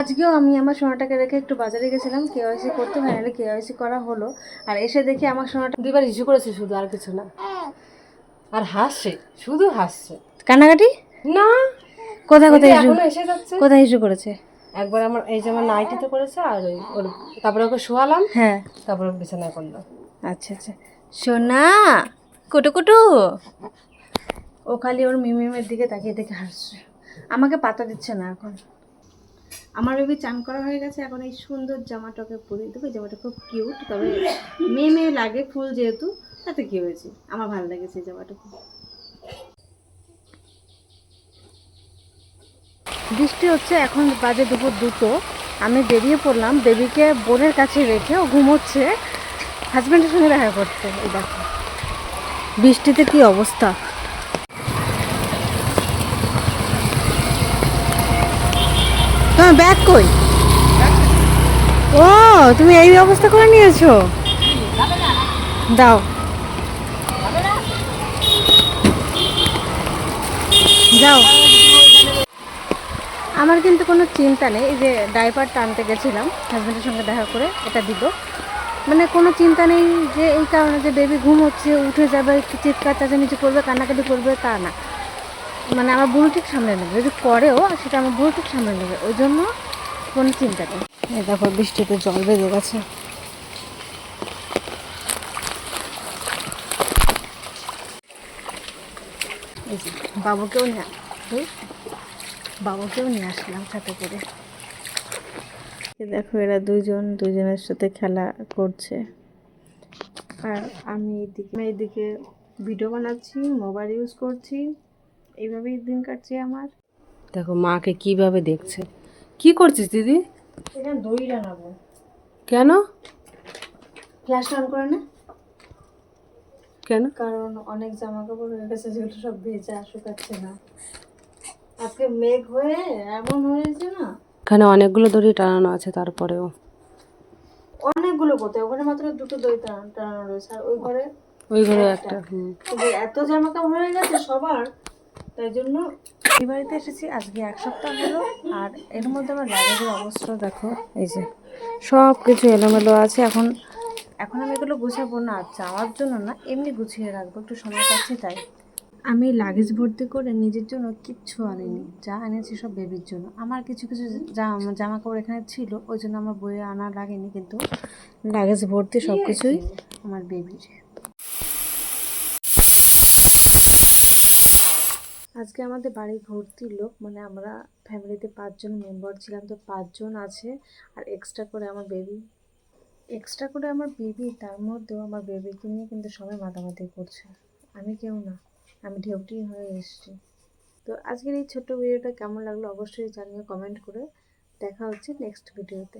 আজকেও আমি আমার সোনাটাকে রেখে একটু বাজারে গেছিলাম কেওয়াইসি করতে, ফাইনালি কেওয়াইসি করা হলো। আর এসে দেখি আমার সোনাটা দুইবার ইস্যু করেছে শুধু, আর কিছু না। আর হাসছে, শুধু হাসছে, কান্নাকাটি না। কোথায় কোথায় ইস্যু, এখনো এসে যাচ্ছে। কোথায় ইস্যু করেছে? একবার আমার এই যে আমার নাইটিতে করেছে, আর ওর তারপরে ওকে শোয়ালাম, হ্যাঁ, তারপরে বিছানায় করলাম। আচ্ছা আচ্ছা। সোনা কুটু কুটু, ও খালি ওর মিমিমের দিকে তাকিয়ে দেখে হাসছে, আমাকে পাতা দিচ্ছে না এখন। আমার বেবি চান করা হয়ে গেছে, এখন এই সুন্দর জামাটাকে পরিয়ে দেবো। জামাটা খুব কিউট, তবে মেয়ে মেয়ে লাগে ফুল যেহেতু, তাতে কি হয়েছে, আমার ভালো লেগেছে এই জামাটা খুব। বৃষ্টি হচ্ছে, এখন বাজে দুপুর 2টো। আমি বেরিয়ে পড়লাম বেবিকে বোনের কাছে রেখে, ও ঘুমোচ্ছে, হাজব্যান্ডের সঙ্গে দেখা করতে। এই দেখো বৃষ্টিতে কি অবস্থা। তোমার ব্যাগ কই? ও, তুমি এই অবস্থা করে নিয়েছো, দাও যাও। আমার কিন্তু কোনো চিন্তা নেই, এই যে ডাইপার টানতে গেছিলাম হাজব্যান্ডের সঙ্গে দেখা করে, এটা দিব, মানে কোনো চিন্তা নেই যে এই কারণে যে বেবি ঘুম হচ্ছে উঠে যাবে, একটু চিৎকার চেঁচামেচি করবে, কান্নাকাটি করবে, তা না। মানে আমার বুড়ো ঠিক সামলে নেবে, যদি করেও সেটা আমার বুড়ো ঠিক সামলে নেবে, ওই জন্য কোনো চিন্তা নেই। এই দেখো বৃষ্টিতে জল বেঁধে গেছে। এই যে বাবুকেও নিয়ে আসলাম সাথে করে। দেখো এরা দুজনের সাথে খেলা করছে, আর আমি এইদিকে ভিডিও বানাচ্ছি, মোবাইল ইউজ করছি, এইভাবেই দিন কাটছে আমার। দেখো মাকে কিভাবে দেখছে। কি করছিস দিদি? এখানে দই রান্নাবো। কেন? ফ্ল্যাশ অন করে না, কেন? কারণ অনেক জামা কাপড় হয়ে গেছে যেগুলো সব ভেজা, শুকাচ্ছে না। আজকে মেঘ হয়ে এমন হয়েছে না, এখানে অনেকগুলো দড়ি টানানো আছে, তারপরেও অনেকগুলো কোথায়, ওখানে মাত্র 2টো দই টানানো রয়েছে, আর ওই ঘরে ওই ঘরে একটা। একটা। কিন্তু এত জামা কাপড় হয়ে গেছে সবার, তাই জন্য এই বাড়িতে এসেছি আজকে 1 সপ্তাহ হলো। আর এর মধ্যে আমার লাগেজের অবস্থা দেখো, এই যে সব কিছু এলোমেলো আছে। এখন আমি এগুলো গুছাবো না, যাওয়ার জন্য না, এমনি গুছিয়ে রাখবো, একটু সময় পাচ্ছি তাই। আমি লাগেজ ভর্তি করে নিজের জন্য কিচ্ছু আনিনি, যা এনেছি সব বেবির জন্য। আমার কিছু কিছু জামা কাপড় এখানে ছিল, ওই জন্য আমার বইয়ে আনা লাগেনি, কিন্তু লাগেজ ভর্তি সব কিছুই আমার বেবির। আজকে আমাদের বাড়ি ভর্তি লোক, মানে আমরা ফ্যামিলিতে 5 জন মেম্বার ছিলাম, তো 5 জন আছে, আর এক্সট্রা করে আমার বেবি, তার মধ্যেও আমার বেবিকে নিয়ে কিন্তু সবাই মাতামাতি করছে, আমি কেউ না, আমি ঢেউটি হয়ে এসেছি। তো আজকের এই ছোট্ট ভিডিওটা কেমন লাগলো অবশ্যই জানিও কমেন্ট করে। দেখা হচ্ছে নেক্সট ভিডিওতে।